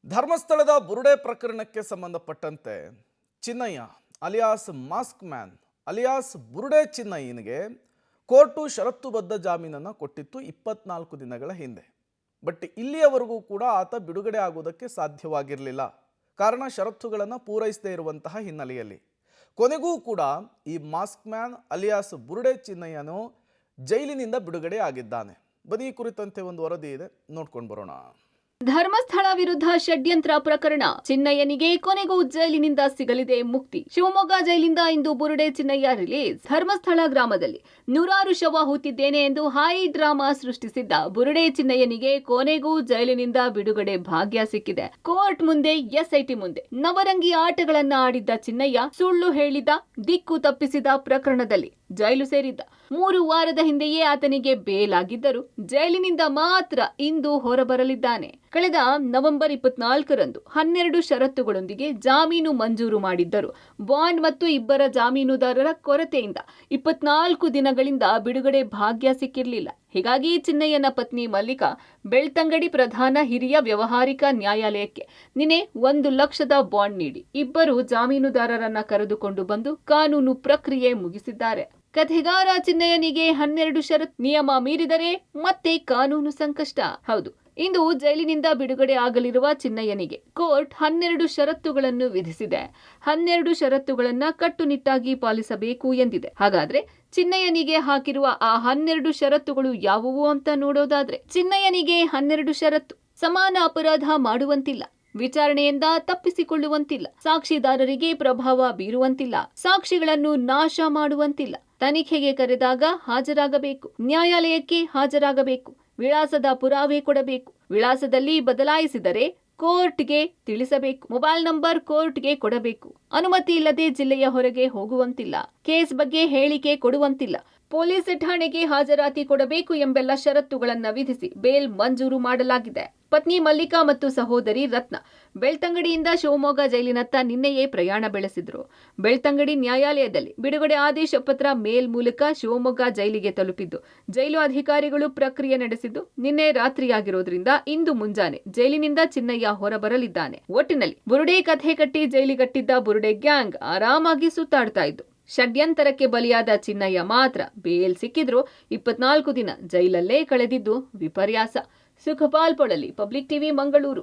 ಧರ್ಮಸ್ಥಳದ ಬುರುಡೆ ಪ್ರಕರಣಕ್ಕೆ ಸಂಬಂಧಪಟ್ಟಂತೆ Chinnaiah alias mask man alias ಬುರುಡೆ ಚಿನ್ನಯ್ಯನಿಗೆ ಕೋರ್ಟು ಷರತ್ತುಬದ್ಧ ಜಾಮೀನನ್ನು ಕೊಟ್ಟಿತ್ತು 24 ದಿನಗಳ ಹಿಂದೆ. ಬಟ್ ಇಲ್ಲಿಯವರೆಗೂ ಕೂಡ ಆತ ಬಿಡುಗಡೆ ಆಗುವುದಕ್ಕೆ ಸಾಧ್ಯವಾಗಿರಲಿಲ್ಲ. ಕಾರಣ ಷರತ್ತುಗಳನ್ನು ಪೂರೈಸದೇ ಇರುವಂತಹ ಹಿನ್ನೆಲೆಯಲ್ಲಿ ಕೊನೆಗೂ ಕೂಡ ಈ ಮಾಸ್ಕ್ ಮ್ಯಾನ್ ಅಲಿಯಾಸ್ ಬುರುಡೆ ಚಿನ್ನಯ್ಯನು ಜೈಲಿನಿಂದ ಬಿಡುಗಡೆ ಆಗಿದ್ದಾನೆ. ಬನ್ನಿ, ಈ ಕುರಿತಂತೆ ಒಂದು ವರದಿ ಇದೆ, ನೋಡ್ಕೊಂಡು ಬರೋಣ. ಧರ್ಮಸ್ಥಳ ವಿರುದ್ಧ ಷಡ್ಯಂತ್ರ ಪ್ರಕರಣ, ಚಿನ್ನಯ್ಯನಿಗೆ ಕೊನೆಗೂ ಜೈಲಿನಿಂದ ಸಿಗಲಿದೆ ಮುಕ್ತಿ. ಶಿವಮೊಗ್ಗ ಜೈಲಿಂದ ಇಂದು ಬುರುಡೆ ಚಿನ್ನಯ್ಯ ರಿಲೀಸ್. ಧರ್ಮಸ್ಥಳ ಗ್ರಾಮದಲ್ಲಿ ನೂರಾರು ಶವ ಹೂತಿದ್ದೇನೆ ಎಂದು ಹೈ ಡ್ರಾಮಾ ಸೃಷ್ಟಿಸಿದ್ದ ಬುರುಡೆ ಚಿನ್ನಯ್ಯನಿಗೆ ಕೊನೆಗೂ ಜೈಲಿನಿಂದ ಬಿಡುಗಡೆ ಭಾಗ್ಯ ಸಿಕ್ಕಿದೆ. ಕೋರ್ಟ್ ಮುಂದೆ, ಎಸ್ಐಟಿ ಮುಂದೆ ನವರಂಗಿ ಆಟಗಳನ್ನ ಆಡಿದ್ದ ಚಿನ್ನಯ್ಯ ಸುಳ್ಳು ಹೇಳಿದ, ದಿಕ್ಕು ತಪ್ಪಿಸಿದ ಪ್ರಕರಣದಲ್ಲಿ ಜೈಲು ಸೇರಿದ್ದ. 3 ವಾರದ ಹಿಂದೆಯೇ ಆತನಿಗೆ ಬೇಲ್ ಆಗಿದ್ದರು. ಜೈಲಿನಿಂದ ಮಾತ್ರ ಇಂದು ಹೊರಬರಲಿದ್ದಾನೆ. ಕಳೆದ ನವೆಂಬರ್ 24ರಂದು 12 ಷರತ್ತುಗಳೊಂದಿಗೆ ಜಾಮೀನು ಮಂಜೂರು ಮಾಡಿದ್ದರು. ಬಾಂಡ್ ಮತ್ತು ಇಬ್ಬರ ಜಾಮೀನುದಾರರ ಕೊರತೆಯಿಂದ 24 ದಿನಗಳಿಂದ ಬಿಡುಗಡೆ ಭಾಗ್ಯ ಸಿಕ್ಕಿರಲಿಲ್ಲ. ಹೀಗಾಗಿ ಚಿನ್ನಯ್ಯನ ಪತ್ನಿ ಮಲ್ಲಿಕಾ ಬೆಳ್ತಂಗಡಿ ಪ್ರಧಾನ ಹಿರಿಯ ವ್ಯವಹಾರಿಕ ನ್ಯಾಯಾಲಯಕ್ಕೆ ನಿನ್ನೆ 1 ಲಕ್ಷದ ಬಾಂಡ್ ನೀಡಿ ಇಬ್ಬರು ಜಾಮೀನುದಾರರನ್ನ ಕರೆದುಕೊಂಡು ಬಂದು ಕಾನೂನು ಪ್ರಕ್ರಿಯೆ ಮುಗಿಸಿದ್ದಾರೆ. ಕಥೆಗಾರ ಚಿನ್ನಯ್ಯನಿಗೆ 12 ಷರತ್ತು, ನಿಯಮ ಮೀರಿದರೆ ಮತ್ತೆ ಕಾನೂನು ಸಂಕಷ್ಟ. ಹೌದು, ಇಂದು ಜೈಲಿನಿಂದ ಬಿಡುಗಡೆ ಆಗಲಿರುವ ಚಿನ್ನಯ್ಯನಿಗೆ ಕೋರ್ಟ್ 12 ಷರತ್ತುಗಳನ್ನು ವಿಧಿಸಿದೆ. 12 ಷರತ್ತುಗಳನ್ನ ಕಟ್ಟುನಿಟ್ಟಾಗಿ ಪಾಲಿಸಬೇಕು ಎಂದಿದೆ. ಹಾಗಾದ್ರೆ ಚಿನ್ನಯ್ಯನಿಗೆ ಹಾಕಿರುವ ಆ 12 ಷರತ್ತುಗಳು ಯಾವುವು ಅಂತ ನೋಡೋದಾದ್ರೆ, ಚಿನ್ನಯ್ಯನಿಗೆ 12 ಷರತ್ತು: ಸಮಾನ ಅಪರಾಧ ಮಾಡುವಂತಿಲ್ಲ, ವಿಚಾರಣೆಯಿಂದ ತಪ್ಪಿಸಿಕೊಳ್ಳುವಂತಿಲ್ಲ, ಸಾಕ್ಷಿದಾರರಿಗೆ ಪ್ರಭಾವ ಬೀರುವಂತಿಲ್ಲ, ಸಾಕ್ಷಿಗಳನ್ನು ನಾಶ ಮಾಡುವಂತಿಲ್ಲ, ತನಿಖೆಗೆ ಕರೆದಾಗ ಹಾಜರಾಗಬೇಕು, ನ್ಯಾಯಾಲಯಕ್ಕೆ ಹಾಜರಾಗಬೇಕು, ವಿಳಾಸದ ಪುರಾವೆ ಕೊಡಬೇಕು, ವಿಳಾಸದಲ್ಲಿ ಬದಲಾಯಿಸಿದರೆ ಕೋರ್ಟ್ಗೆ ತಿಳಿಸಬೇಕು, ಮೊಬೈಲ್ ನಂಬರ್ ಕೋರ್ಟ್ಗೆ ಕೊಡಬೇಕು, ಅನುಮತಿ ಇಲ್ಲದೆ ಜಿಲ್ಲೆಯ ಹೊರಗೆ ಹೋಗುವಂತಿಲ್ಲ, ಕೇಸ್ ಬಗ್ಗೆ ಹೇಳಿಕೆ ಕೊಡುವಂತಿಲ್ಲ, ಪೊಲೀಸ್ ಠಾಣೆಗೆ ಹಾಜರಾತಿ ಕೊಡಬೇಕು ಎಂಬೆಲ್ಲ ಷರತ್ತುಗಳನ್ನು ವಿಧಿಸಿ ಬೇಲ್ ಮಂಜೂರು ಮಾಡಲಾಗಿದೆ. ಪತ್ನಿ ಮಲ್ಲಿಕಾ ಮತ್ತು ಸಹೋದರಿ ರತ್ನ ಬೆಳ್ತಂಗಡಿಯಿಂದ ಶಿವಮೊಗ್ಗ ಜೈಲಿನತ್ತ ನಿನ್ನೆಯೇ ಪ್ರಯಾಣ ಬೆಳೆಸಿದ್ರು. ಬೆಳ್ತಂಗಡಿ ನ್ಯಾಯಾಲಯದಲ್ಲಿ ಬಿಡುಗಡೆ ಆದೇಶ ಪತ್ರ ಮೇಲ್ ಮೂಲಕ ಶಿವಮೊಗ್ಗ ಜೈಲಿಗೆ ತಲುಪಿದ್ದು, ಜೈಲು ಅಧಿಕಾರಿಗಳು ಪ್ರಕ್ರಿಯೆ ನಡೆಸಿದ್ದು ನಿನ್ನೆ ರಾತ್ರಿಯಾಗಿರೋದ್ರಿಂದ ಇಂದು ಮುಂಜಾನೆ ಜೈಲಿನಿಂದ ಚಿನ್ನಯ್ಯ ಹೊರಬರಲಿದ್ದಾನೆ. ಒಟ್ಟಿನಲ್ಲಿ ಬುರುಡೆ ಕಥೆ ಕಟ್ಟಿ ಜೈಲಿಗಟ್ಟಿದ್ದ ಬುರುಡೆ ಗ್ಯಾಂಗ್ ಆರಾಮಾಗಿ ಸುತ್ತಾಡ್ತಾ ಇದ್ದು, ಷಡ್ಯಂತರಕ್ಕೆ ಬಲಿಯಾದ ಚಿನ್ನಯ್ಯ ಮಾತ್ರ ಬೇಲ್ ಸಿಕ್ಕಿದ್ರು 24 ದಿನ ಜೈಲಲ್ಲೇ ಕಳೆದಿದ್ದು ವಿಪರ್ಯಾಸ. Sukhpal Polali, public TV, Mangaluru.